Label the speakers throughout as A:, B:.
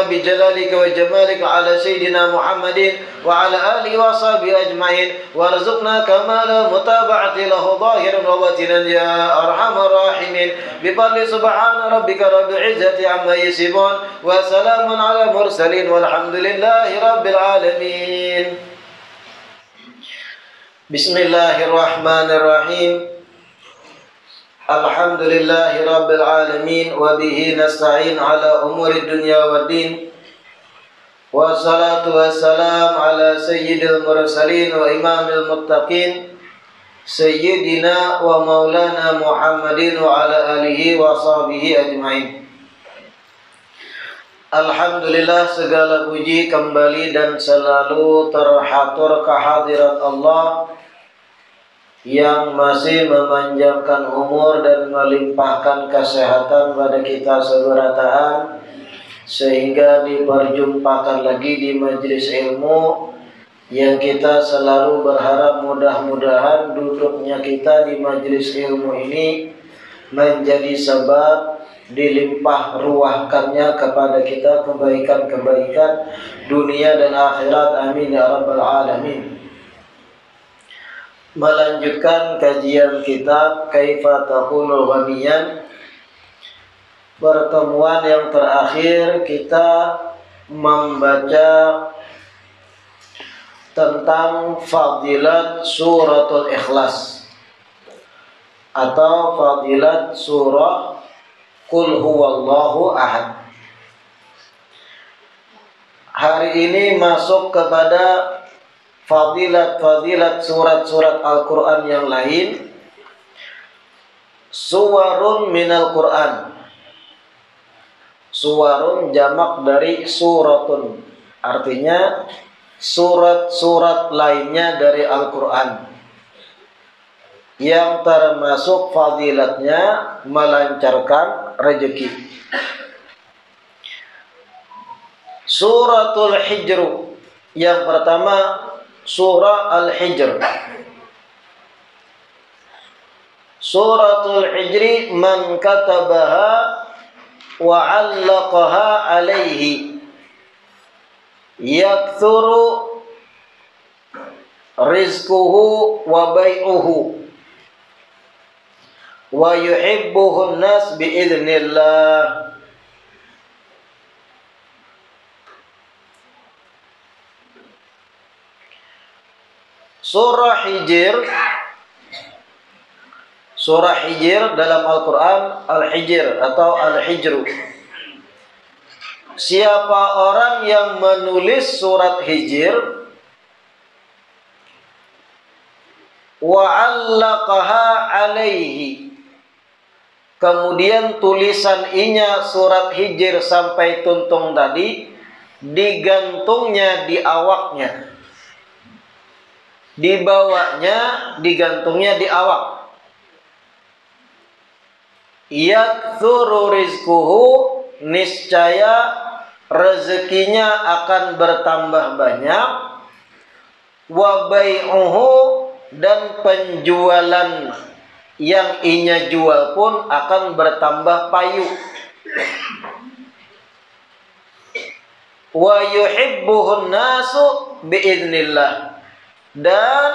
A: بجلالك وجمالك على سيدنا محمد وعلى آله وصحبه أجمعين وارزقنا كمال متابعة له ظاهرا وباطنا يا أرحم الراحمين بفضل سبحان ربك رب العزة عما يصفون وسلام على المرسلين والحمد لله رب العالمين. بسم الله الرحمن الرحيم. الحمد لله رب العالمين وبه نستعين على أمور الدنيا والدين والصلاة والسلام على سيد المرسلين وإمام المتقين سيدنا ومولانا محمد وعلى آله وصحبه أجمعين. Alhamdulillah, segala puji kembali dan selalu terhatur kehadirat Allah yang masih memanjangkan umur dan melimpahkan kesehatan pada kita seberataan sehingga diperjumpakan lagi di majelis ilmu yang kita selalu berharap mudah-mudahan duduknya kita di majelis ilmu ini menjadi sebab dilimpah ruahkannya kepada kita kebaikan-kebaikan dunia dan akhirat, amin ya rabbal alamin. Melanjutkan kajian kitab Kaifa Tahulul Ghaniyan. Pertemuan yang terakhir kita membaca tentang fadilat suratul Ikhlas atau fadilat surah Qul huwallahu ahad. Hari ini masuk kepada fadilat-fadilat surat-surat Al-Quran yang lain. Suwarun minal Quran. Suwarun jamak dari suratun, artinya surat-surat lainnya dari Al-Quran yang termasuk fadilatnya melancarkan rezeki. Suratul Hijr, yang pertama surah Al-Hijr. Suratul Hijri man katabaha wa 'allaqaha alaihi yakthuru rizquhu wa bai'uhu wa yuhibbuhu an-nas bi'idznillah. Surah Hijr. Surah Hijr dalam Al-Quran Al-Hijr atau Al-Hijru. Siapa orang yang menulis surat Hijr wa 'allaqaha alaihi, kemudian tulisan inya surat Hijr sampai tuntung tadi digantungnya di awaknya, dibawanya digantungnya di awak. Yaktsuru rizquhu, niscaya rezekinya akan bertambah banyak. Wa bai'uhu, dan penjualan yang inya jual pun akan bertambah payu. Wa yuhibbuhun nasu biidznillah, dan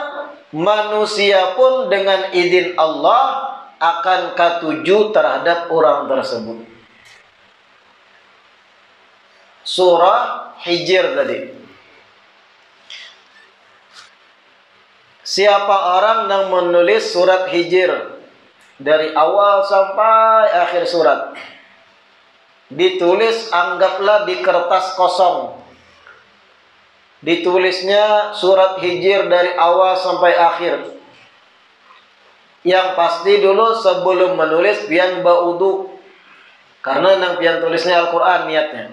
A: manusia pun dengan izin Allah akan katuju terhadap orang tersebut. Surah Hijr tadi. Siapa orang yang menulis surat Hijr dari awal sampai akhir surat, ditulis anggaplah di kertas kosong, ditulisnya surat Hijr dari awal sampai akhir. Yang pasti dulu sebelum menulis pian baudu, karena nang pian tulisnya Al-Quran niatnya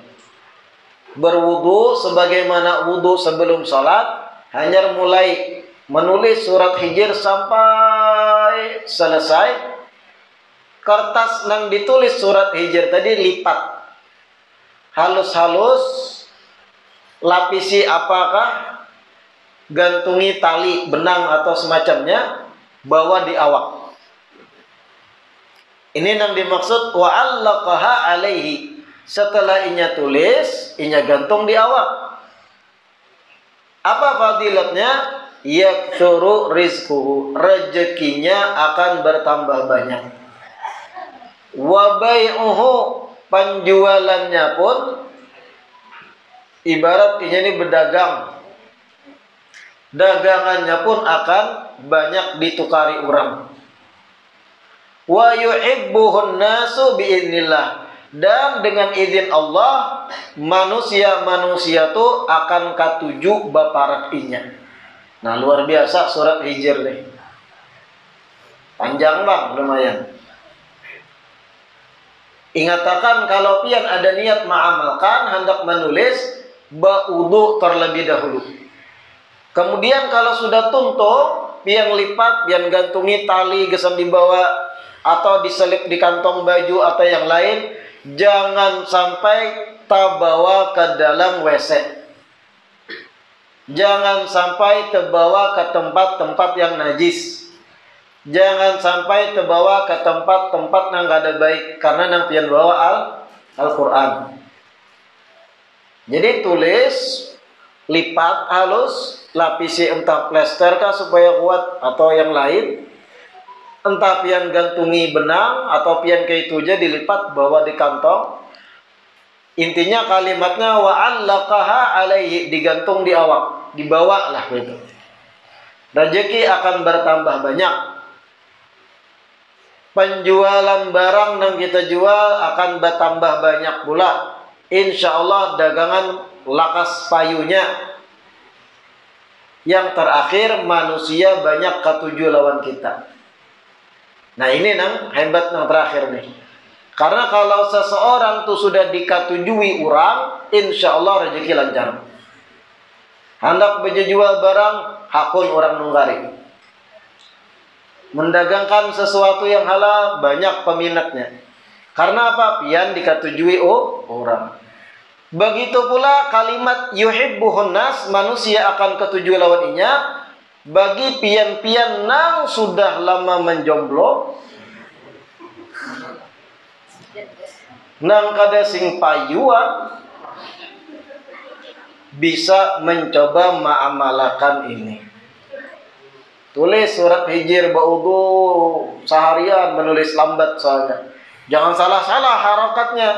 A: berwudu sebagaimana wudu sebelum salat, hanya mulai menulis surat Hijr sampai selesai. Kertas nang ditulis surat Hijr tadi lipat halus-halus, lapisi apakah, gantungi tali benang atau semacamnya, bawa di awak. Ini yang dimaksud wa 'allaqaha alaihi, Setelah inya tulis, inya gantung di awak. Apa fadilatnya? Yaktsuru rizquhu, rezekinya akan bertambah banyak. Wa bai'uhu, penjualannya pun ibarat ini berdagang. Dagangannya pun akan banyak ditukari orang. Wa yuhibbuhun nasu biidznillah, dan dengan izin Allah manusia-manusia itu akan katuju baparak inya. Nah, luar biasa surat Hijr nih. Panjang bang, lumayan. Ingatakan kalau pian ada niat mengamalkan, hendak menulis, ba'udu terlebih dahulu. Kemudian kalau sudah tuntung, pian lipat, pian gantungi tali gesan dibawa atau diselip di kantong baju atau yang lain, jangan sampai terbawa ke dalam WC. Jangan sampai terbawa ke tempat-tempat yang najis. Jangan sampai terbawa ke tempat-tempat yang gak ada baik, karena nang pian bawa Al-Quran. Jadi tulis, lipat halus, lapisi entah plester kah supaya kuat atau yang lain, entah pian gantungi benang atau pian kayak itu aja dilipat bawa di kantong. Intinya kalimatnya wa'allaqaha alaihi, digantung di awak, dibawa lah gitu. Rezeki akan bertambah banyak. Penjualan barang yang kita jual akan bertambah banyak pula. Insya Allah dagangan lakas payunya. Yang terakhir manusia banyak ketujuh lawan kita. Nah ini nang hebat yang terakhir nih. Karena kalau seseorang tuh sudah dikatujui orang, insya Allah rezeki lancar. Hendak berjual barang, hakun orang nunggari. Mendagangkan sesuatu yang halal, banyak peminatnya. Karena apa? Pian dikatujui orang. Begitu pula kalimat yuhibbuhun nas, manusia akan ketujuh lawan inya. Bagi pian-pian nang sudah lama menjomblo, nang kada sing payuan, bisa mencoba mengamalkan ini. Tulis surat Hijr ba'udu seharian, menulis lambat soalnya. Jangan salah-salah harakatnya,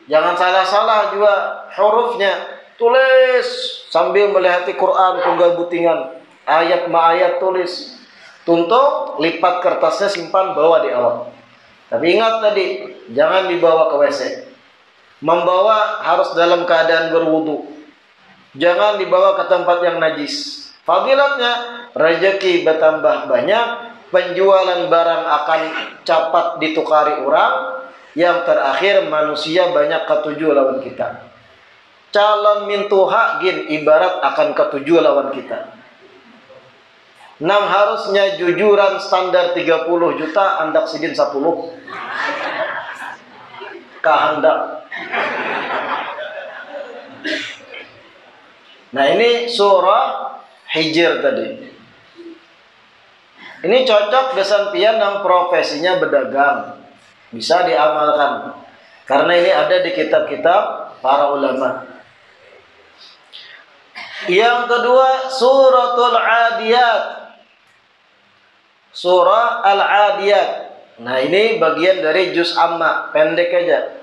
A: jangan salah-salah juga hurufnya. Tulis sambil melihati Quran tunggal butingan, ayat ma ayat tulis. Tuntung, lipat kertasnya, simpan, bawa di awak. Tapi ingat tadi, jangan dibawa ke WC. Membawa harus dalam keadaan berwudu. Jangan dibawa ke tempat yang najis. Fadilatnya, rezeki bertambah banyak, penjualan barang akan cepat ditukari orang, yang terakhir manusia banyak ketujuh lawan kita. Calon mintuha gin ibarat akan ketujuh lawan kita. Nang harusnya jujuran standar 30 juta, andak sidin 10. Kehendak. Nah ini surah Hijr tadi. Ini cocok dengan pian yang profesinya berdagang. Bisa diamalkan. Karena ini ada di kitab-kitab para ulama. Yang kedua, suratul Adiyat. Surah Al-Adiyat. Nah ini bagian dari juz amma, pendek aja.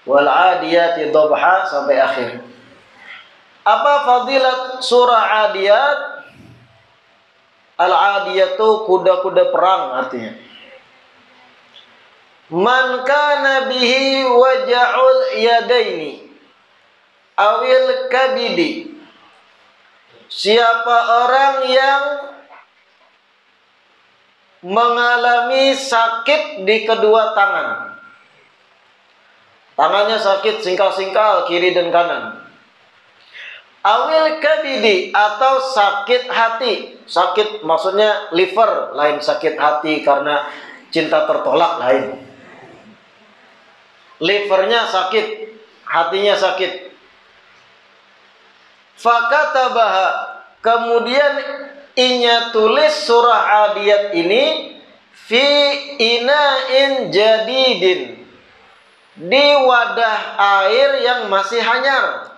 A: Wal Adiyati dhabha sampai akhir. Apa fadilat surah Adiyat? Al-Adiyat itu kuda-kuda perang artinya. Man kana bihi waja'ul yadaini awil kabidi. Siapa orang yang mengalami sakit di kedua tangan. Tangannya sakit singkal-singkal kiri dan kanan. Awil kabidi, atau sakit hati. Sakit maksudnya liver, lain sakit hati karena cinta tertolak, lain. Livernya sakit, hatinya sakit. Fakatabaha, kemudian inya tulis surah Adiyat ini fi ina'in jadidin, di wadah air yang masih hanyar,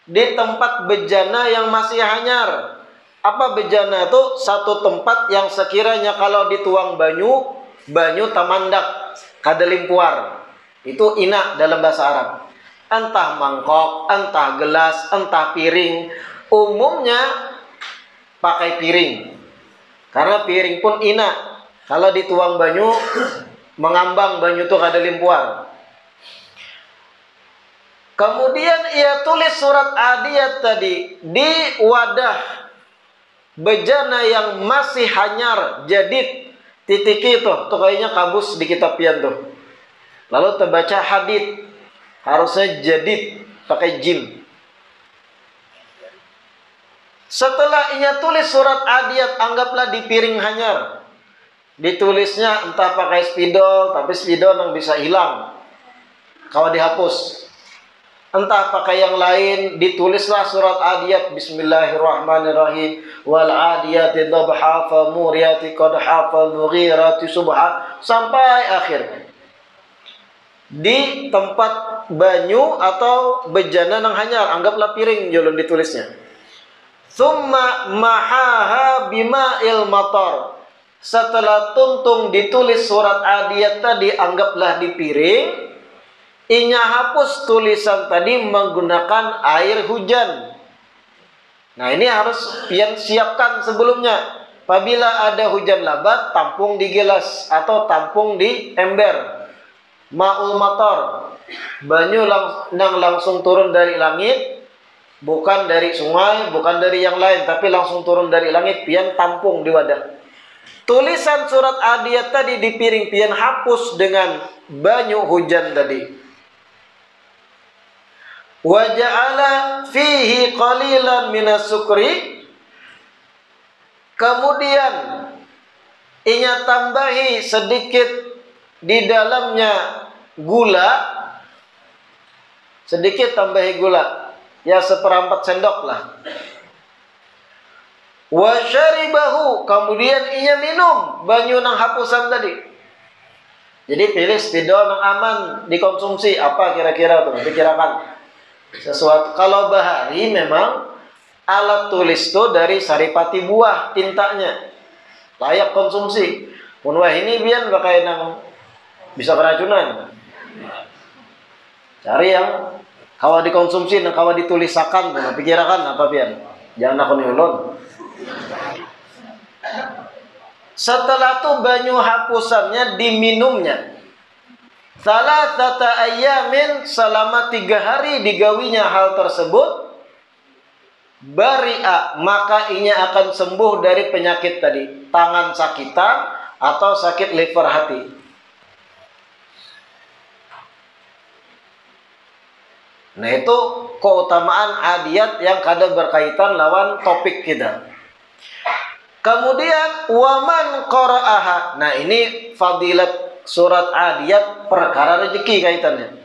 A: di tempat bejana yang masih hanyar. Apa bejana itu? Satu tempat yang sekiranya kalau dituang banyu, banyu tamandak, kadelimpuar. Itu ina dalam bahasa Arab. Entah mangkok, entah gelas, entah piring. Umumnya pakai piring. Karena piring pun ina. Kalau dituang banyu, mengambang banyu itu kadelimpuar. Kemudian ia tulis surat Adiyat tadi di wadah bejana yang masih hanyar, jadid, titik itu. Tuh kayaknya kabus di kitab pian tuh. Lalu terbaca hadid, harusnya jadid, pakai jim. Setelah ia tulis surat Adiyat, anggaplah di piring hanyar. Ditulisnya entah pakai spidol, tapi spidol yang bisa hilang kalau dihapus. Entah pakai yang lain, ditulislah surat Adiyat, Bismillahirrahmanirrahim, wal adiyati dhabha fa muriyati qadha fa mughirati subha, sampai akhir. Di tempat banyu atau bejana yang hanyar, anggaplah piring jolong ditulisnya. Summa mahaha bima'il matar. Setelah tuntung ditulis surat Adiyat tadi, anggaplah di piring. Inya hapus tulisan tadi menggunakan air hujan. Nah, ini harus pian siapkan sebelumnya. Apabila ada hujan lebat, tampung di gelas atau tampung di ember. Ma'ul matar, banyu yang langsung turun dari langit, bukan dari sungai, bukan dari yang lain, tapi langsung turun dari langit, pian tampung di wadah. Tulisan surat Adiyat tadi di piring, pian hapus dengan banyu hujan tadi. Wa ja'ala fihi qalilan minas sukri. Kemudian inya tambahi sedikit di dalamnya gula. Sedikit tambahi gula. Ya, 1/4 sendok lah. Wa syaribahu, kemudian inya minum banyu nang hapusan tadi. Jadi pilih spidol yang aman dikonsumsi. Apa kira-kira tuh? Pikirkan sesuatu. Kalau bahari memang alat tulis itu dari saripati buah, tintanya layak konsumsi. Pun wah ini biar pakai nang bisa keracunan. Cari yang kalau dikonsumsi dan kalau ditulisakan, pikirkan apa biar jangan aku nyulun. Setelah itu banyu hapusannya diminumnya. Salasata ayamin, selama 3 hari digawinya hal tersebut. Bari'a, maka inya akan sembuh dari penyakit tadi, tangan sakitan atau sakit liver hati. Nah, itu keutamaan Adiyat yang kada berkaitan lawan topik kita. Kemudian waman qara'aha. Nah, ini fadilat surat Adiyat perkara rezeki kaitannya.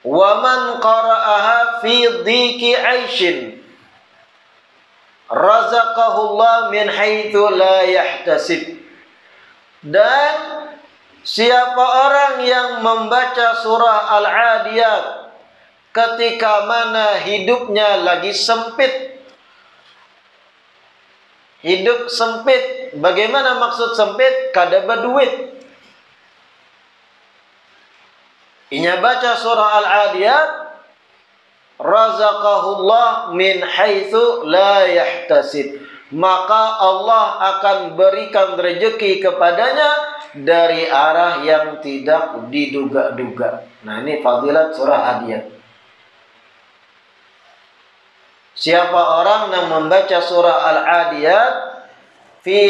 A: Waman qara'aha fi dhiki aishin razaqahullah min haitsu la yahtasib. Dan siapa orang yang membaca surah Al-Adiyat ketika mana hidupnya lagi sempit. Hidup sempit. Bagaimana maksud sempit? Kada berduit. Inya baca surah Al-Adiyat, razaqahullah min haitsu la yahtasib. Maka Allah akan berikan rezeki kepadanya dari arah yang tidak diduga-duga. Nah, ini fadilat surah Adiyat. Siapa orang yang membaca surah Al-Adiyat fi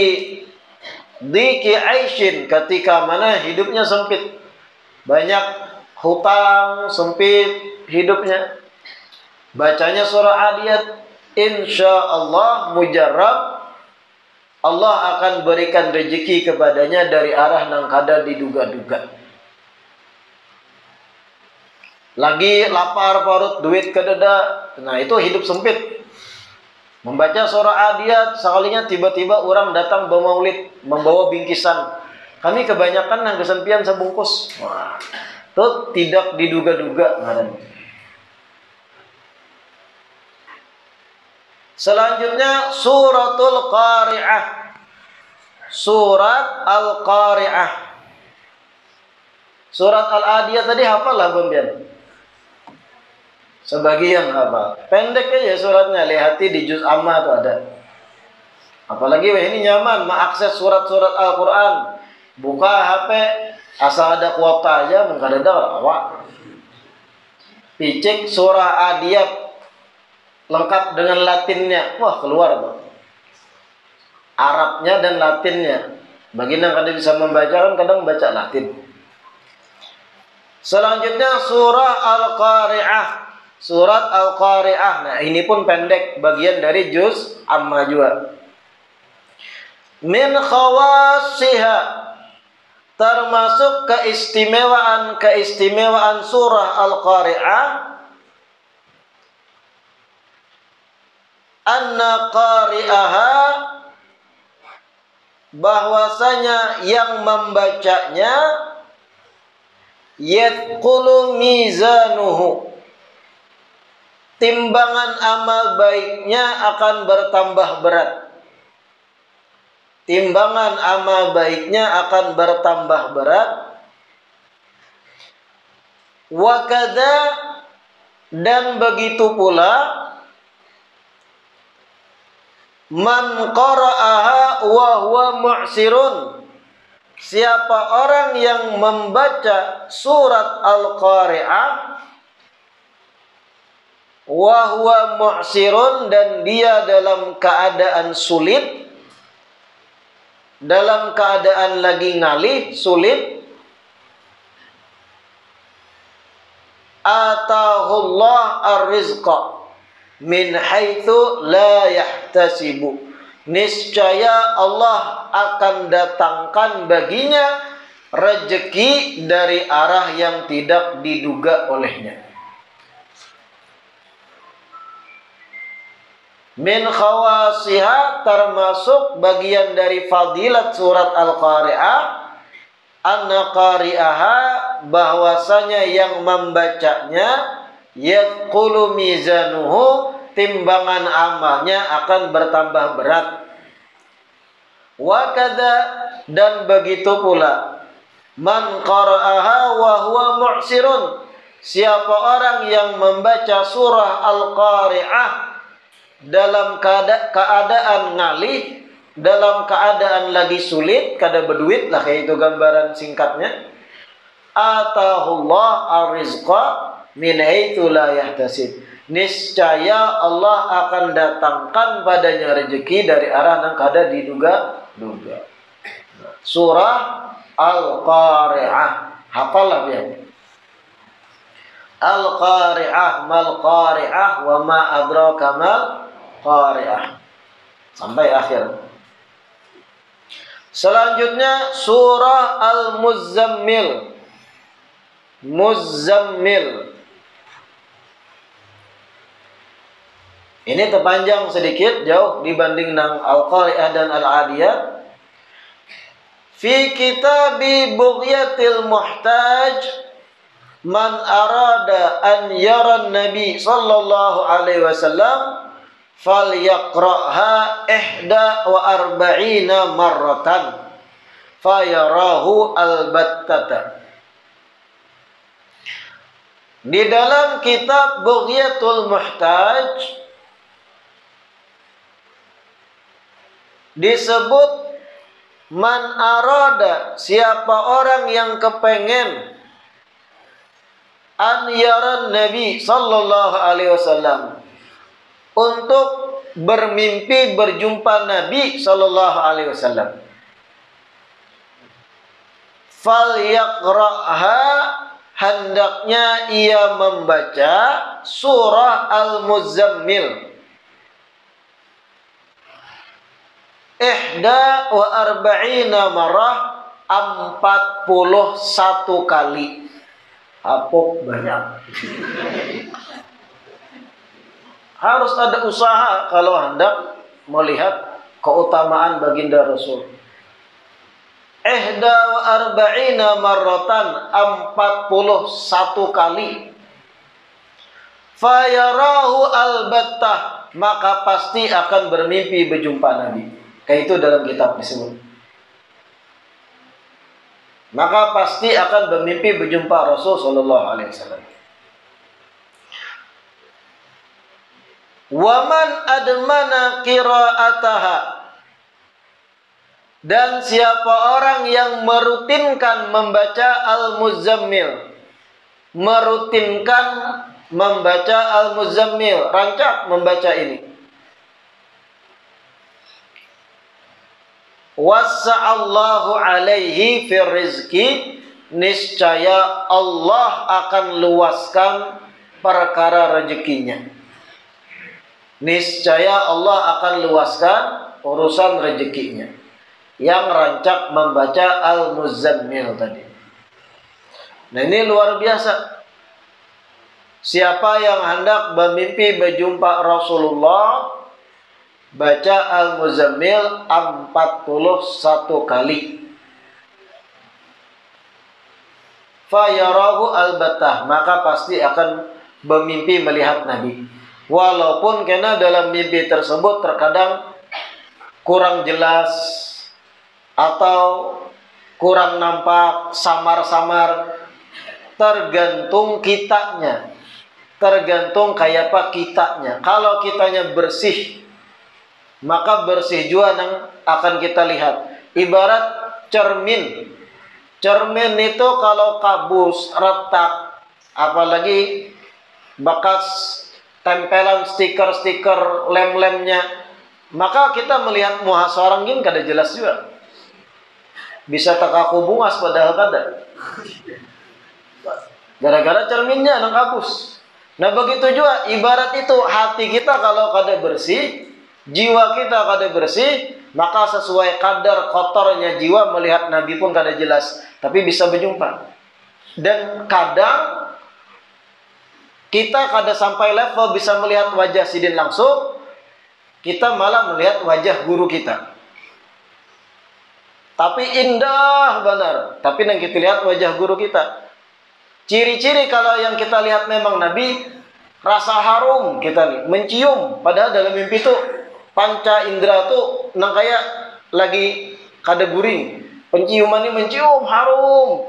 A: dhiki aishin, ketika mana hidupnya sempit, banyak hutang, sempit hidupnya, bacanya surah Adiyat, insya Allah mujarrab, Allah akan berikan rezeki kepadanya dari arah yang kada diduga-duga. Lagi lapar perut, duit kededa. Nah, itu hidup sempit. Membaca surah Adiyat, sekalinya tiba-tiba orang datang bermaulid, membawa bingkisan. Kami kebanyakan nanggesan pian sabungkus. Wah, itu tidak diduga-duga ngaran. Selanjutnya suratul Qari'ah. Surat Al-Qari'ah. Surat Al-Adiyah tadi hafal lah Bumbian? Sebagian hafal. Pendek aja suratnya, lihati di juz amma tuh ada. Apalagi ini nyaman mengakses surat-surat Al-Quran. Buka HP, asal ada kuota aja, mengkadang awak. Picek surah Adiyat lengkap dengan Latinnya. Wah, keluar tuh. Arabnya dan Latinnya. Bagi yang kadang bisa membaca kan kadang baca Latin. Selanjutnya surah Al-Qari'ah. Surat Al-Qari'ah. Nah, ini pun pendek, bagian dari juz amma juga. Min khawasiha, termasuk keistimewaan surah Al-Qari'ah, anna qari'aha, bahwasanya yang membacanya yadkhulu mizanuhu, timbangan amal baiknya akan bertambah berat. Timbangan amal baiknya akan bertambah berat. Wa kadza, dan begitu pula man qara'aha wa huwa mu'sirun, siapa orang yang membaca surat Al-Qari'ah wa huwa mu'sirun, dan dia dalam keadaan sulit, dalam keadaan lagi ngalih, sulit, atahullah ar-rizqa min haitsu la yahtasibu, niscaya Allah akan datangkan baginya rezeki dari arah yang tidak diduga olehnya. Min khawasiha, termasuk bagian dari fadilat surat Al-Qari'ah, anna qari'aha, bahwasanya yang membacanya yadkhulu mizanuhu, timbangan amalnya akan bertambah berat. Wa kadza, dan begitu pula man qara'aha wa huwa mu'sirun, siapa orang yang membaca surah Al-Qari'ah dalam keadaan ngalih, dalam keadaan lagi sulit, kada berduit lah, kayak itu gambaran singkatnya. Atahullah ar-rizqa min haitsu la yahtasib, niscaya Allah akan datangkan padanya rezeki dari arah yang kada diduga-duga. Surah Al-Qari'ah, hafalah ya. Al-Qari'ah mal Qari'ah wa ma adraka mal Qari'ah, sampai akhir. Selanjutnya surah Al-Muzammil. Muzammil ini terpanjang sedikit, jauh dibanding nang Al-Qari'ah dan Al-Adiyah. Fi kitabi Bughyatil Muhtaj, man arada an yara Nabi sallallahu alaihi wasallam falyaqra'ha ihda wa arba'ina marratan fayarahu albattata. Di dalam kitab Bughyatul Muhtaj disebut man arada, siapa orang yang kepengen an yaran Nabi sallallahu alaihi wasallam, untuk bermimpi berjumpa Nabi sallallahu alaihi wasallam, falyaqra'ha, hendaknya ia membaca surah Al-Muzammil ihda wa arba'ina marrah, 41 kali. Apok banyak. Harus ada usaha kalau hendak melihat keutamaan baginda Rasul. ihda wa arba'ina marratan, 41 kali. Fayarahu albattah, maka pasti akan bermimpi berjumpa Nabi. Kayak itu dalam kitab disebut. Maka pasti akan bermimpi berjumpa Rasul sallallahu alaihi wasallam. Waman admana qira'ataha, dan siapa orang yang merutinkan membaca Al-Muzammil, merutinkan membaca Al-Muzammil, rancak membaca ini. Wassa'allahu alaihi fir rizki, niscaya Allah akan luaskan perkara rezekinya. Niscaya Allah akan luaskan urusan rezekinya. Yang rancak membaca Al-Muzammil tadi. Nah, ini luar biasa. Siapa yang hendak bermimpi berjumpa Rasulullah, baca Al-Muzammil 41 kali. Fayarahu albatah, maka pasti akan bermimpi melihat Nabi. Walaupun karena dalam mimpi tersebut terkadang kurang jelas atau kurang nampak, samar-samar, tergantung kitanya. Tergantung kayak apa kitanya. Kalau kitanya bersih, maka bersih juga yang akan kita lihat. Ibarat cermin. Cermin itu kalau kabus, retak, apalagi bekas tempelan stiker-stiker lem-lemnya, maka kita melihat muha seorang gini kada jelas juga. Bisa takaku bungas padahal kada. Gara-gara cerminnya nang kabus. Nah begitu juga ibarat itu hati kita kalau kada bersih, jiwa kita kada bersih, maka sesuai kadar kotornya jiwa melihat Nabi pun kada jelas, tapi bisa berjumpa. Dan kadang kita kada sampai level bisa melihat wajah sidin langsung, kita malah melihat wajah guru kita. Tapi indah benar, tapi yang kita lihat wajah guru kita. Ciri-ciri kalau yang kita lihat memang Nabi, rasa harum kita nih, mencium. Padahal dalam mimpi itu panca indera tuh nang kayak lagi kada guring. Penciuman ini mencium harum.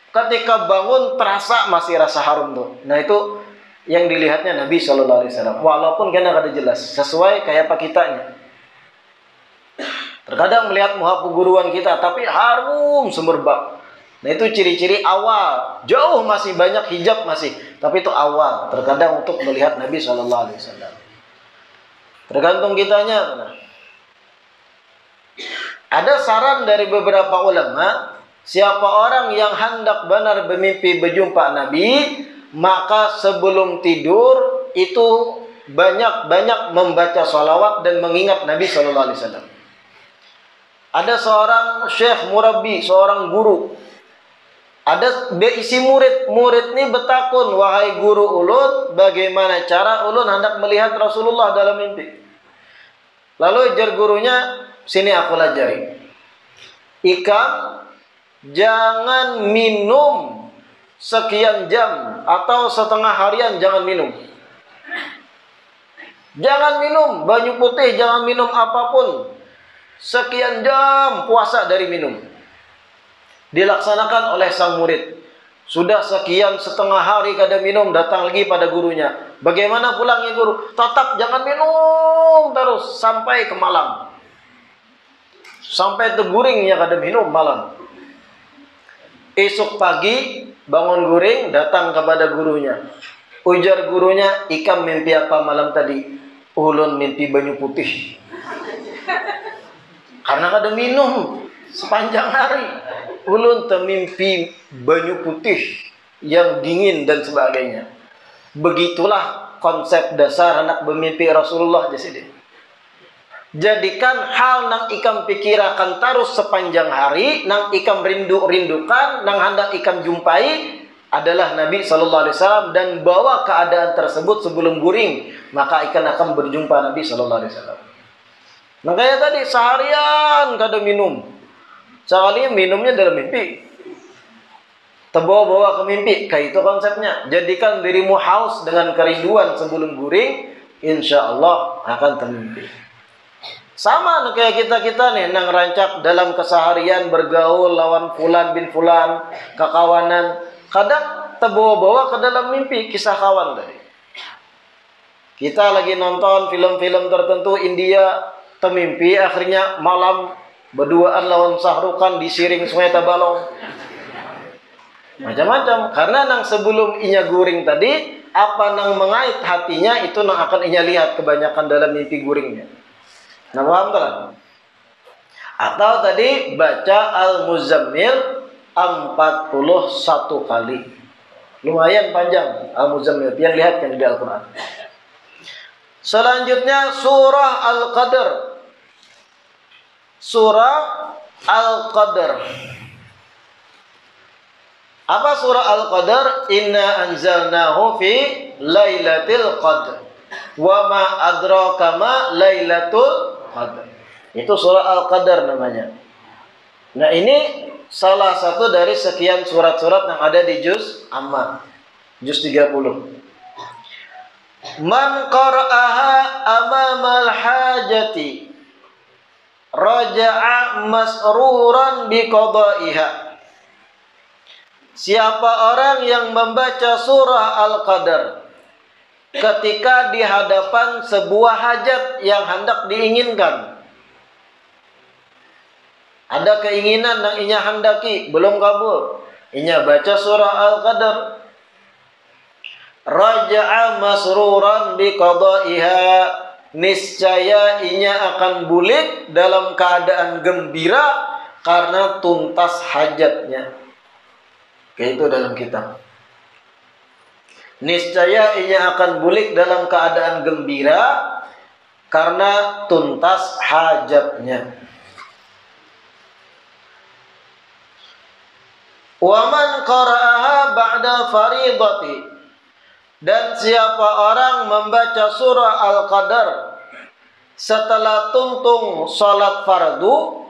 A: Ketika bangun terasa masih rasa harum tuh. Nah itu yang dilihatnya Nabi Shallallahu Alaihi Wasallam. Walaupun kena kada jelas, sesuai kayak apa kitanya. Terkadang melihat muha peguruan kita, tapi harum semerbak. Nah itu ciri-ciri awal. Jauh masih banyak hijab masih, tapi itu awal. Terkadang untuk melihat Nabi Shallallahu Alaihi Wasallam. Tergantung kitanya. Ada saran dari beberapa ulama, siapa orang yang hendak benar bermimpi berjumpa Nabi, maka sebelum tidur itu banyak-banyak membaca sholawat dan mengingat Nabi Shallallahu Alaihi Wasallam. Ada seorang syekh murabbi, seorang guru. Ada isi murid ini betakun, wahai guru ulun, bagaimana cara ulun hendak melihat Rasulullah dalam mimpi. Lalu jar gurunya, sini aku lajari. Ikam jangan minum sekian jam atau setengah harian, jangan minum. Jangan minum banyu putih, jangan minum apapun. Sekian jam puasa dari minum. Dilaksanakan oleh sang murid. Sudah sekian setengah hari kada minum, datang lagi pada gurunya. Bagaimana pulangnya guru? Tetap jangan minum terus sampai ke malam. Sampai teguringnya kada minum malam. Esok pagi bangun guring, datang kepada gurunya. Ujar gurunya, ikam mimpi apa malam tadi? Ulun mimpi banyu putih. Karena kada minum sepanjang hari. Ulun termimpi banyu putih yang dingin dan sebagainya. Begitulah konsep dasar anak bermimpi Rasulullah jadi. Jadikan hal nang ikam pikirakan terus sepanjang hari, nang ikam rindukan, nang hendak ikam jumpai adalah Nabi Sallallahu Alaihi Wasallam, dan bawa keadaan tersebut sebelum guring, maka ikan akan berjumpa Nabi Sallallahu Alaihi Wasallam. Makanya tadi seharian kada minum. Sekali minumnya dalam mimpi. Terbawa-bawa ke mimpi. Kayak itu konsepnya. Jadikan dirimu haus dengan kerinduan sebelum guring, insya Allah akan termimpi. Sama kayak kita-kita nih, nang rancak dalam keseharian bergaul lawan fulan bin fulan, kekawanan. Kadang terbawa-bawa ke dalam mimpi kisah kawan tadi. Kita lagi nonton film-film tertentu India, termimpi akhirnya malam berduaan lawan Sahrukan di Siring Sungai Tabalong. Macam-macam. Karena nang sebelum inya guring tadi, apa nang mengait hatinya itu nang akan inya lihat kebanyakan dalam mimpi guringnya. Nah, paham tak? Atau tadi baca Al-Muzammil 41 kali. Lumayan panjang Al-Muzammil. Yang lihat kan di Al-Quran. Selanjutnya surah Al-Qadr. Surah Al-Qadr. Apa surah Al-Qadr? Inna anzalnahu fi Lailatul Qadr. Wa ma adraka ma Lailatul Qadr. Itu surah Al-Qadr namanya. Nah, ini salah satu dari sekian surat-surat yang ada di juz Amma. Juz 30. Man qara'aha amamal hajati raja'a masruran biqada'iha. Siapa orang yang membaca surah Al-Qadr ketika di hadapan sebuah hajat yang hendak diinginkan. Ada keinginan yang inya hendaki, belum kabul. Inya baca surah Al-Qadr. Raja'a masruran biqada'iha. Niscaya inya akan bulik dalam keadaan gembira karena tuntas hajatnya. Kayak itu dalam kitab. Niscaya inya akan bulik dalam keadaan gembira karena tuntas hajatnya. Wa man qara'aha ba'da fariidati. Dan siapa orang membaca surah Al-Qadr setelah tuntung salat fardu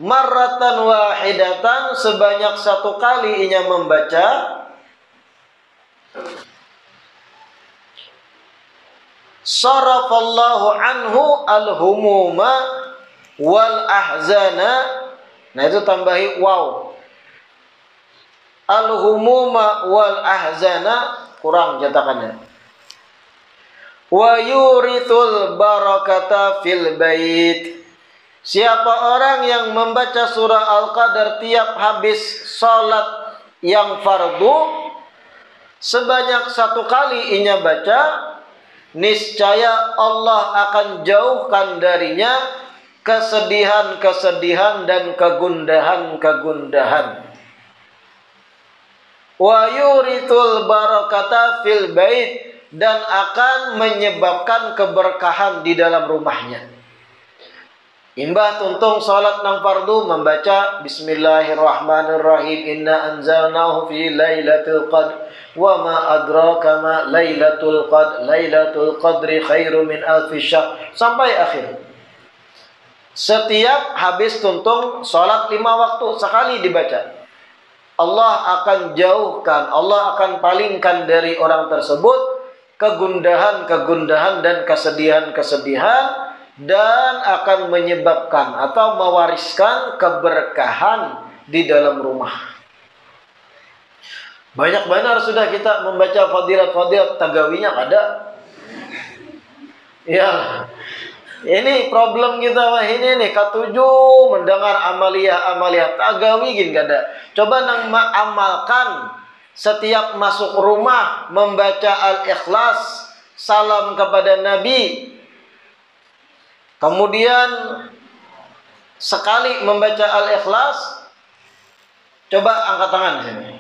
A: marratan wahidatan, sebanyak satu kali inya membaca, sarafallahu anhu al-humuma wal ahzana. Nah, itu tambahi waw. Al-humuma wal ahzana, kurang cetakannya. Wa yurithul barakata fil bait. Siapa orang yang membaca surah Al-Qadr tiap habis salat yang fardu, sebanyak satu kali inya baca, niscaya Allah akan jauhkan darinya kesedihan-kesedihan dan kegundahan-kegundahan. Wa yurithul barakata fil bait, dan akan menyebabkan keberkahan di dalam rumahnya. Imbah tuntung salat nang fardu membaca Bismillahirrahmanirrahim, inna anzalnahu fi Lailatul Qadr wa ma adraka ma Lailatul Qadr, Lailatul Qadri khairu min alfi syahr, sampai akhir. Setiap habis tuntung salat 5 waktu sekali dibaca, Allah akan jauhkan, Allah akan palingkan dari orang tersebut kegundahan-kegundahan dan kesedihan-kesedihan, dan akan menyebabkan atau mewariskan keberkahan di dalam rumah. Banyak benar sudah kita membaca fadilat-fadilat, tagawinya ada. Ya, ini problem kita ini nih, ketujuh mendengar amaliyah tagawi gini gak ada. Coba nang amalkan setiap masuk rumah membaca Al-Ikhlas, salam kepada Nabi. Kemudian sekali membaca Al-Ikhlas, coba angkat tangan sini.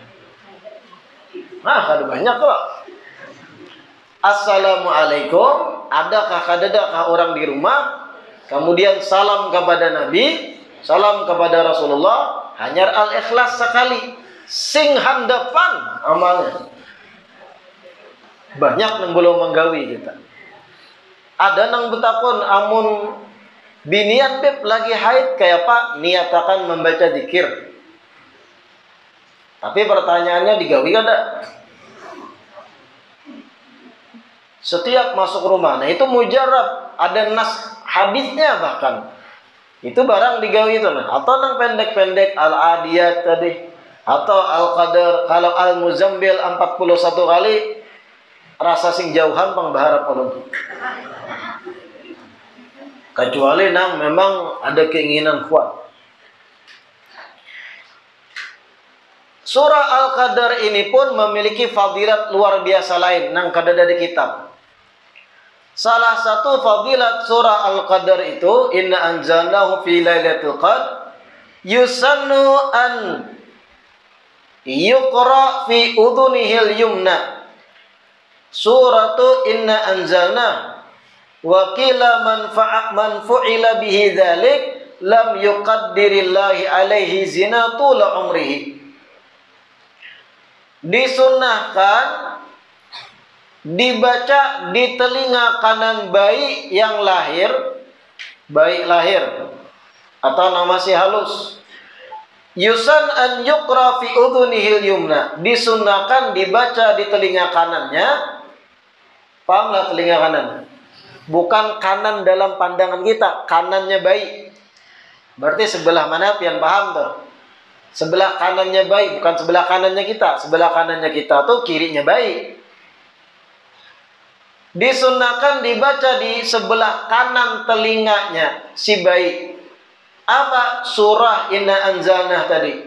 A: Nah, ada banyak kok. Assalamualaikum. Adakah kadadakah orang di rumah? Kemudian salam kepada Nabi, salam kepada Rasulullah, hanya Al-Ikhlas sekali. Sing handapan amalnya. Banyak yang belum menggawi kita. Ada nang betakon amun Binian beb lagi haid kayak Pak niatakan membaca zikir. Tapi pertanyaannya digawi kada? Setiap masuk rumah, nah itu mujarab, ada nas hadisnya bahkan. Itu barang digawi itu nah. Atau nang pendek-pendek al-adiyat tadi, atau al-qadar, kalau al-muzammil 41 kali rasa sing jauhan pangbaharap ulun. Kecuali nang memang ada keinginan kuat. Surah Al-Qadar ini pun memiliki fadilat luar biasa lain nang kada ada di kitab. Salah satu fadilat surah Al-Qadar itu, inna anzalnahu fi lailatul qadr yusannu an yuqra fi udhunihil yumna. Suratu inna anzalna wa qila man fu'ila bihi dzalik lam yuqaddirillahi alaihi zinatul umrihi. Disunnahkan dibaca di telinga kanan bayi yang lahir, bayi lahir atau nama si halus. Yusan an yuqra fi udhunihil yumna, disunnahkan dibaca di telinga kanannya. Pahamlah telinga kanan? Bukan kanan dalam pandangan kita, kanannya bayi. Berarti sebelah mana pian paham tuh? Sebelah kanannya bayi, bukan sebelah kanannya kita. Sebelah kanannya kita tuh kirinya bayi. Disunnahkan dibaca di sebelah kanan telinganya si bayi. Apa surah inna anzalnah tadi?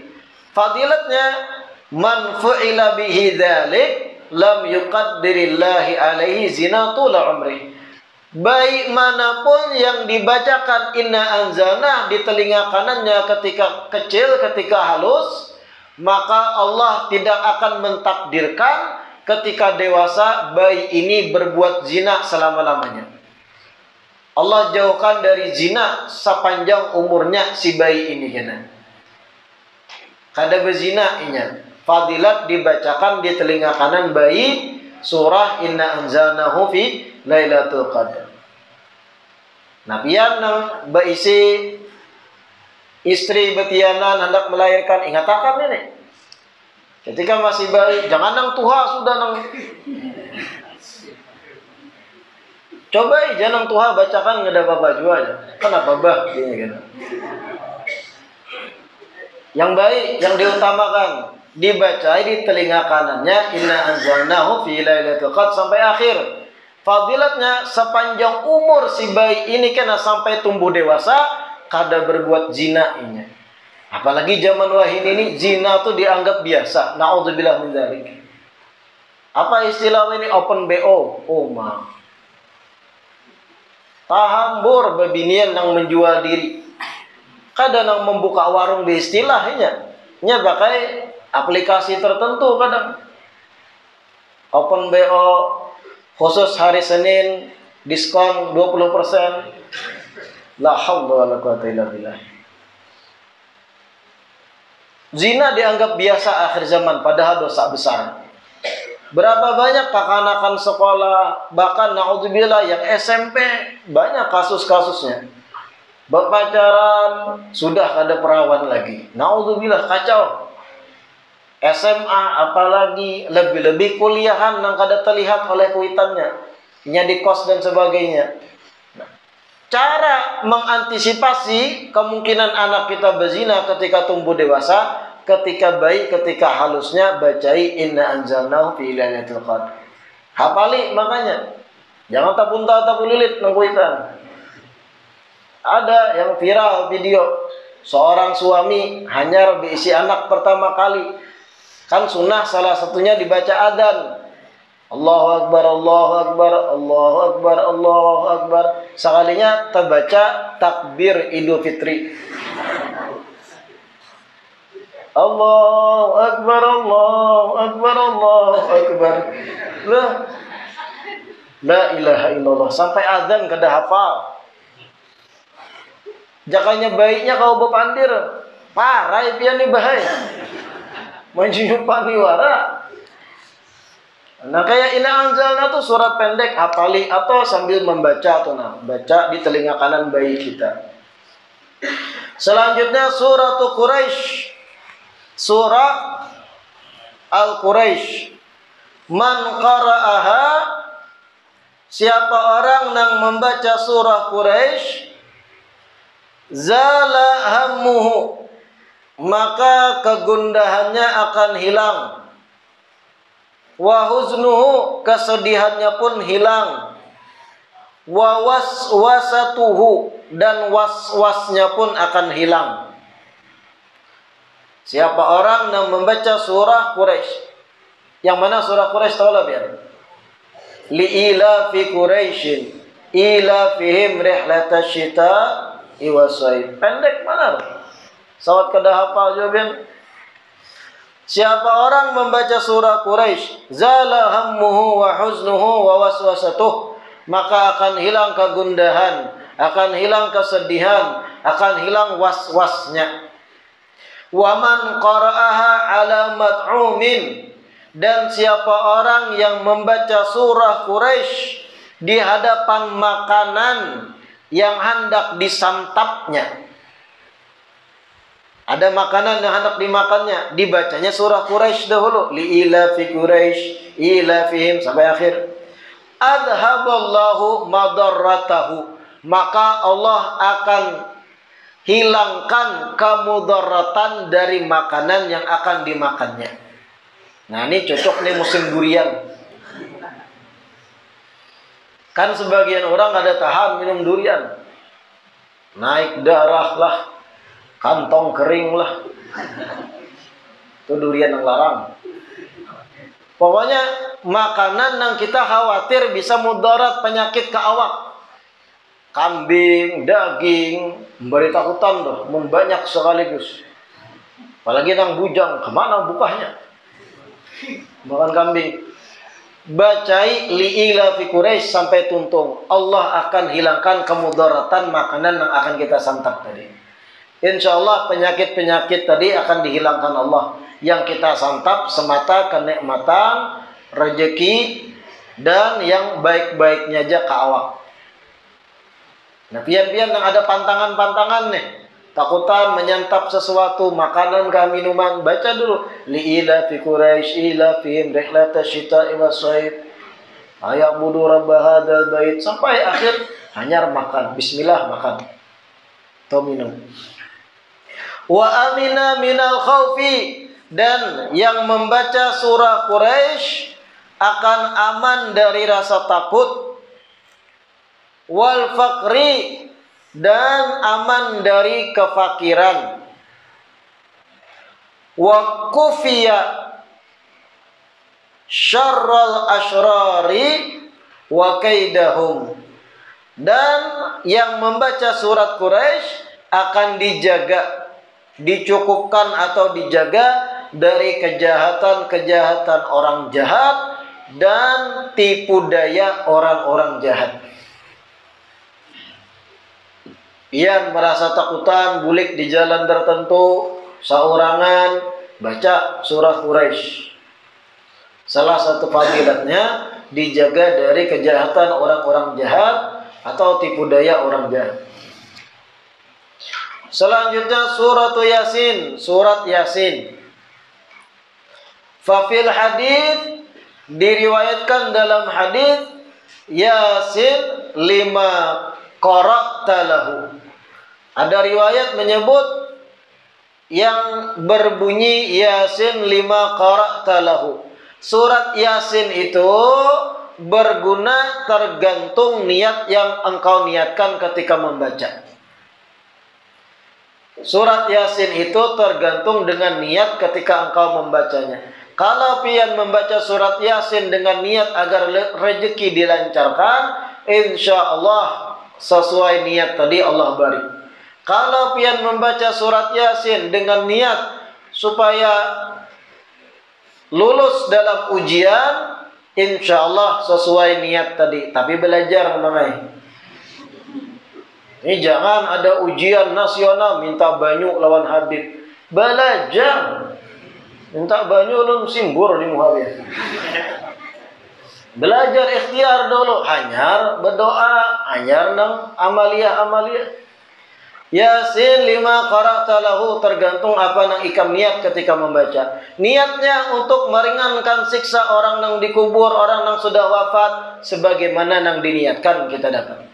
A: Fadilatnya man fu'ila bihi dzalik lam yuqaddirillahi alaihi zinatul umri. Baik manapun yang dibacakan inna anzalnah di telinga kanannya ketika kecil, ketika halus, maka Allah tidak akan mentakdirkan ketika dewasa bayi ini berbuat zina selama-lamanya. Allah jauhkan dari zina sepanjang umurnya si bayi ini kena. Kada berzina inya. Fadilat dibacakan di telinga kanan bayi surah inna anzalnahu fi lailatul qadar. Nah, pian nang baisi istri betianan hendak melahirkan, ingatakan ini. Ketika masih bayi, jangan nang tuha sudah nang. Coba jangan tuha bacakan ngada apa juga aja. Kenapa bah gini gitu. Yang baik yang diutamakan dibaca di telinga kanannya inna anzalnahu fi lailatul qadr sampai akhir. Fadilatnya sepanjang umur si bayi ini kena sampai tumbuh dewasa kada berbuat zina ini. Apalagi zaman wahid ini zina tuh dianggap biasa. Naudzubillah min dzalik. Apa istilah ini open BO? Oh ma. Tahambur bebinian yang menjual diri. Kadang yang membuka warung di istilahnya. Nya pakai aplikasi tertentu kadang. Open BO khusus hari Senin diskon 20%. La haula wala quwata illa billah. Zina dianggap biasa akhir zaman padahal dosa besar. Berapa banyak kekanakan sekolah, bahkan naudzubillah yang SMP banyak kasus-kasusnya. Berpacaran sudah kada perawan lagi. Naudzubillah kacau. SMA apalagi lebih-lebih kuliahan yang kada terlihat oleh kuitannya. Nya di kos dan sebagainya. Cara mengantisipasi kemungkinan anak kita berzina ketika tumbuh dewasa, ketika bayi, ketika halusnya bacai inna anzalnahu fi lailatul qadr. Hafali makanya. Jangan tapun-tapulilit nang kuitan. Ada yang viral video seorang suami hanya berisi anak pertama kali. Kan sunnah salah satunya dibaca adzan. Allahu Akbar, Allahu Akbar, Allahu Akbar, Allahu Akbar. Sekalinya terbaca takbir Idul Fitri. Allahu Akbar, Allahu Akbar, Allahu Akbar. La ilaha illallah. Sampai adzan kada hafal. Jakanya baiknya kau bepandir. Parah pian ni bahaya. Menjumpai wara. Nah kayak Inna Anzalna tuh surat pendek, hafali atau sambil membaca atau baca di telinga kanan bayi kita. Selanjutnya surah Quraisy. Surah Al-Quraisy. Man qara'aha, siapa orang yang membaca surah Quraisy, zala hammuhu, maka kegundahannya akan hilang. Wa huznuhu, kesedihannya pun hilang. Wa waswasatuhu, dan waswasnya pun akan hilang. Siapa orang yang membaca surah Quraisy, yang mana surah Quraisy tahu lah biar. Li'ila fi Quraisyin ila fihim rihlatash syita'i was-sayf. Pendek mana? Sawat kada hafal jawaban. Siapa orang membaca surah Quraisy, zala hammuhu wa huznuhu wa waswasatuh, maka akan hilang kegundahan, akan hilang kesedihan, akan hilang waswasnya. Wa man qara'aha ala mat'umin, dan siapa orang yang membaca surah Quraisy di hadapan makanan yang hendak disantapnya. Ada makanan yang hendak dimakannya, dibacanya surah Quraisy dahulu. Li'ila fi Quraisy ila fihim sampai akhir. Adhaballahu madarratahu, maka Allah akan hilangkan kemudaratan dari makanan yang akan dimakannya. Nah ini cocok nih musim durian. Kan sebagian orang ada tahan minum durian, naik darah lah, kantong kering lah. Itu durian yang larang. Pokoknya makanan yang kita khawatir bisa mudarat penyakit ke awak. Kambing, daging, memberi takutan tuh, membanyak sekaligus. Apalagi yang bujang, kemana bukahnya? Makan kambing. Bacai li'ila fi Quraisy sampai tuntung. Allah akan hilangkan kemudaratan makanan yang akan kita santap tadi. Insya Allah penyakit-penyakit tadi akan dihilangkan Allah. Yang kita santap semata kenikmatan, rezeki, dan yang baik-baiknya aja ke awak. Nah pian-pian yang ada pantangan-pantangan nih, takutan menyantap sesuatu, makanan kah minuman, baca dulu. Li'ila fi Quraisy ila fihim rihlatash syita'i was-sayf. Ayabudu rabb hadzal bait, sampai akhir hanya makan. Bismillah makan. Atau minum. Wa amina minal khaufi, dan yang membaca surah Quraisy akan aman dari rasa takut. Wal faqri, dan aman dari kefakiran. Wa kufiya syarral asyrari wa kaidahum, dan yang membaca surat Quraisy akan dijaga, dicukupkan atau dijaga dari kejahatan-kejahatan orang jahat dan tipu daya orang-orang jahat. Yang merasa takutan bulik di jalan tertentu, saurangan baca surah Quraisy. Salah satu fadilatnya dijaga dari kejahatan orang-orang jahat atau tipu daya orang jahat. Selanjutnya surat Yasin, surat Yasin. Fafil hadits, diriwayatkan dalam hadits, Yasin lima qara'ta lahu. Ada riwayat menyebut yang berbunyi Yasin lima qara'ta lahu. Surat Yasin itu berguna tergantung niat yang engkau niatkan ketika membaca. Surat Yasin itu tergantung dengan niat ketika engkau membacanya. Kalau pian membaca surat Yasin dengan niat agar rezeki dilancarkan, insya Allah sesuai niat tadi Allah beri. Kalau pian membaca surat Yasin dengan niat supaya lulus dalam ujian, insya Allah sesuai niat tadi. Tapi belajar mengenai. Ini jangan ada ujian nasional minta banyu lawan Habib. Belajar. Minta banyu lawan simbur di Muawiyah. Belajar ikhtiar dulu, hanyar berdoa, hanyar nang amalia. Yasin lima qara'ta lahu, tergantung apa nang ikam niat ketika membaca. Niatnya untuk meringankan siksa orang nang dikubur, orang nang sudah wafat, sebagaimana nang diniatkan kita dapat.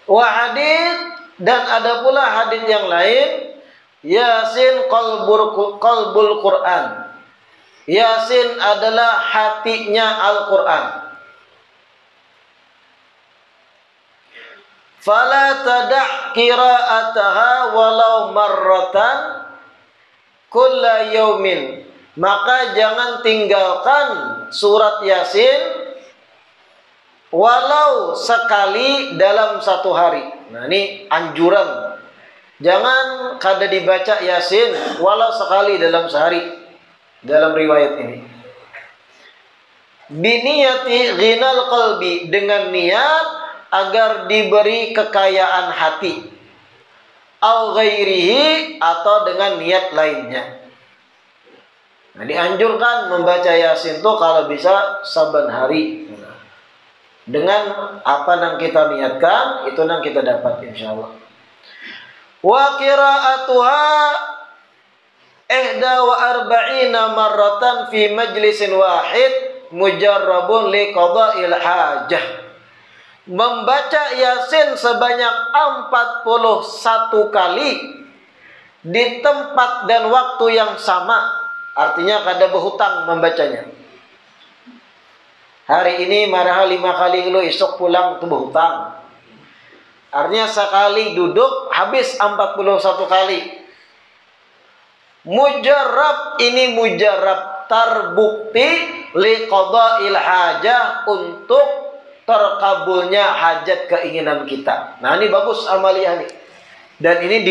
A: Wa hadits, dan ada pula hadits yang lain, Yasin qalbul Quran. Yasin adalah hatinya Al-Quran. Fala tada' qira'ataha walau marratan kulla yaumin. Maka jangan tinggalkan surat Yasin walau sekali dalam satu hari. Nah, ini anjuran. Jangan kada dibaca Yasin walau sekali dalam sehari. Dalam riwayat ini, biniyati ghinal qalbi, dengan niat agar diberi kekayaan hati, au ghairihi, atau dengan niat lainnya. Nah, dianjurkan membaca Yasin itu kalau bisa saban hari. Dengan apa yang kita niatkan, itu yang kita dapat insyaallah. Wa qira'atuha ihda wa arba'ina marratan fi majlisin wahid mujarrabun li qada'il hajah. Membaca Yasin sebanyak 41 kali di tempat dan waktu yang sama. Artinya kada berhutang membacanya. Hari ini marah 5 kali lu, esok pulang itu berhutang. Artinya sekali duduk habis 41 kali. Mujarrab, ini mujarrab, terbukti liqada'il hajah, untuk terkabulnya hajat keinginan kita. Nah, ini bagus amaliyah nih. Dan ini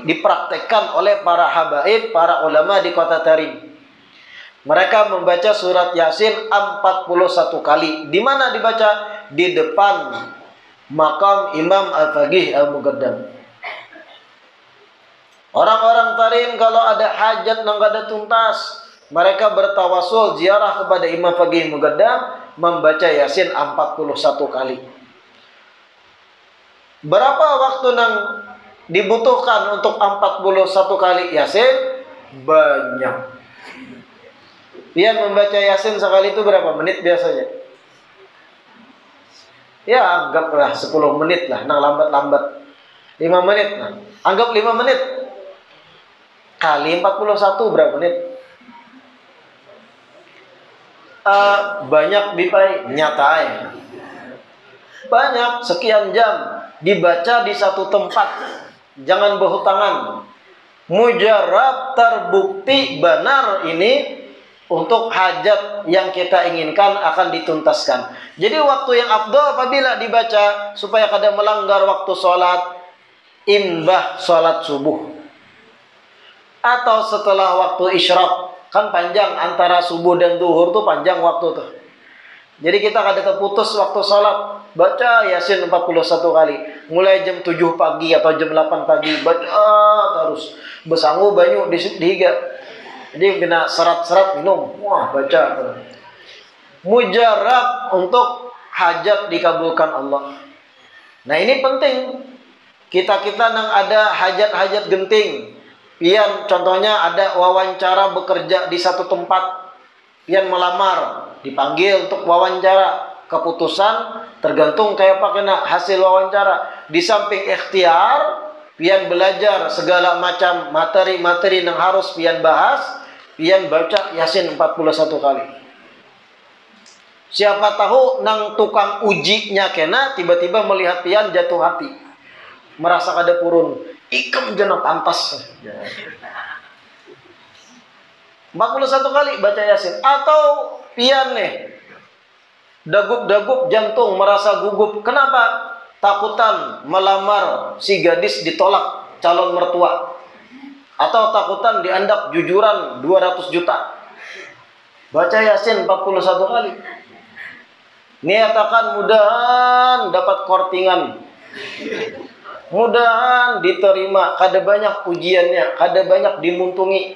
A: dipraktekkan oleh para habaib, para ulama di Kota Tarim. Mereka membaca surat Yasin 41 kali. Di mana dibaca? Di depan makam Imam Al-Faqih Al-Muqaddam. Orang-orang Tarim kalau ada hajat nang kada tuntas, mereka bertawasul ziarah kepada Imam Faqih Muqaddam, membaca Yasin 41 kali. Berapa waktu nang dibutuhkan untuk 41 kali Yasin? Banyak. Pian membaca Yasin sekali itu berapa menit biasanya? Ya, anggaplah 10 menit lah, nang lambat-lambat 5 menit nah. Anggap 5 menit kali 41 berapa menit? Banyak bipai nyata ya. Banyak, sekian jam dibaca di satu tempat. Jangan berhutangan. Mujarab, terbukti benar ini untuk hajat yang kita inginkan akan dituntaskan. Jadi waktu yang afdal apabila dibaca supaya kada melanggar waktu sholat, imbah sholat subuh atau setelah waktu isyraq, kan panjang antara subuh dan duhur tuh panjang waktu tuh. Jadi kita kada terputus waktu sholat, baca Yasin 41 kali. Mulai jam 7 pagi atau jam 8 pagi baca terus. Besangu banyu dihiga. Jadi kena serat-serat minum. Wah, baca. Mujarab untuk hajat dikabulkan Allah. Nah, ini penting. Kita-kita nang ada hajat-hajat genting. Pian contohnya ada wawancara bekerja di satu tempat, pian melamar, dipanggil untuk wawancara, keputusan tergantung kayak apa kena hasil wawancara. Di samping ikhtiar, pian belajar segala macam materi-materi yang harus pian bahas, pian baca Yasin 41 kali. Siapa tahu nang tukang ujinya kena tiba-tiba melihat pian jatuh hati, merasa kada purun. Ikam jangan pantas. 41 kali baca Yasin. Atau pian nih, dagup-dagup jantung, merasa gugup. Kenapa? Takutan melamar si gadis ditolak calon mertua. Atau takutan dianggap jujuran 200 juta. Baca Yasin 41 kali. Niatakan mudahan dapat kortingan. Mudahan diterima, kada banyak ujiannya, kada banyak dimuntungi.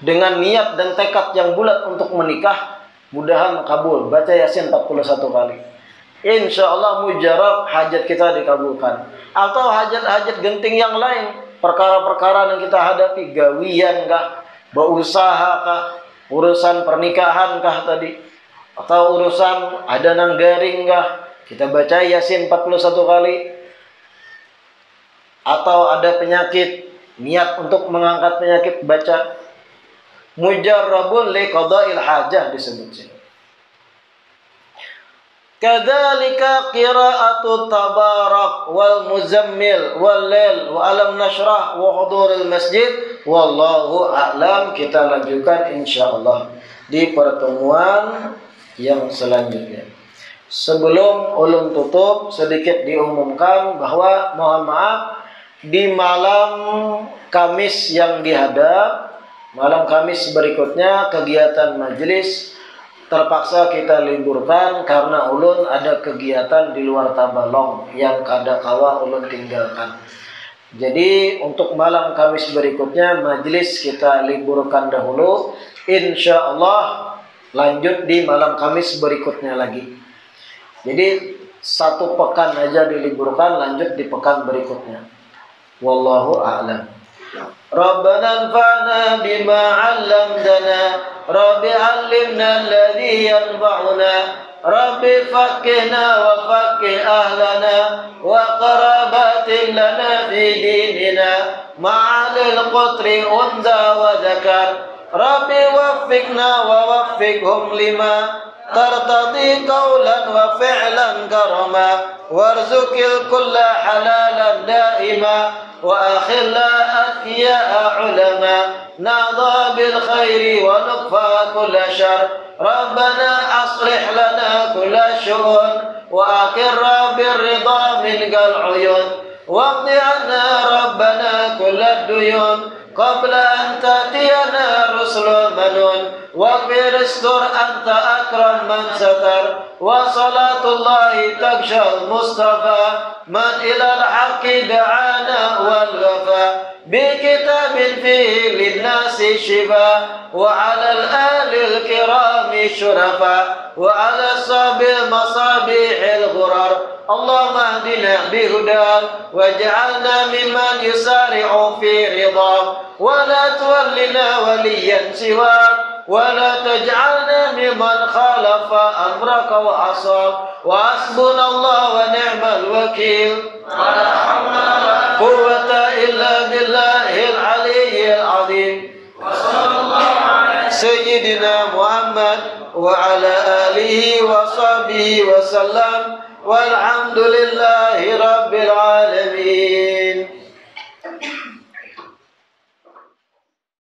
A: Dengan niat dan tekad yang bulat untuk menikah, mudahan kabul. Baca Yasin 41 kali. Insya Allah mujarab hajat kita dikabulkan. Atau hajat-hajat genting yang lain, perkara-perkara yang kita hadapi, gawian kah, berusaha kah, urusan pernikahan kah tadi, atau urusan ada nang garing kah, kita baca Yasin 41 kali. Atau ada penyakit, niat untuk mengangkat penyakit, baca mujarrabun liqada'il hajah disebut sini. Kadzalika qira'atu tabarak wal muzammil wal lail wa alam nashrah wa huduril masjid wallahu a'lam. Kita lanjutkan insyaallah di pertemuan yang selanjutnya. Sebelum ulun tutup, sedikit diumumkan bahwa mohon maaf, di malam Kamis yang dihadap, malam Kamis berikutnya kegiatan majelis terpaksa kita liburkan karena ulun ada kegiatan di luar Tabalong yang kadakawa ulun tinggalkan. Jadi untuk malam Kamis berikutnya majelis kita liburkan dahulu. Insya Allah lanjut di malam Kamis berikutnya lagi. Jadi 1 pekan aja diliburkan, lanjut di pekan berikutnya. Wallahu a'lam. Rabbana anfa'na bima 'allamtana, Rabbi 'allimna alladhi yanfa'una, Rabbi faqqihna wa faqqih ahlana wa qarabatin lana fi dinina ma'alil qutri unza wa zakar, Rabbi waffiqna wa waffiqhum lima tartadi qawlan wa fi'lan karama warzuqil kulla halalan daima wa akhilla atqiya'a ulama nadha bil khairi wa nukfa kulla syar Rabbana aslih lana kulla syu'un wa akirra bir ridha mingal uyun waqdi anna Rabbana kulla duyun qabla an tatiyana rusul manun waghfir istur anta akram man satar wa salatullahi takshal mustafa man ilal haqqi da'ana wal wafa bi kitabin fihi linnasi shifa wa alal alil kirami syurafa wa ala sabil masabihil ghurar Allahumma ahdina bihudak waj'alna mimman yusari'u fi ridhak wa la tuwallina waliyan siwak wa la taj'alna mimman khalafa amraka wa asab wa hasbunallahu wa ni'mal wakil wa la hawla wa la quwwata illa billahil aliyyil azim wa sallallahu ala sayyidina Muhammad wa ala alihi wa sahbihi wa sallam walhamdulillah.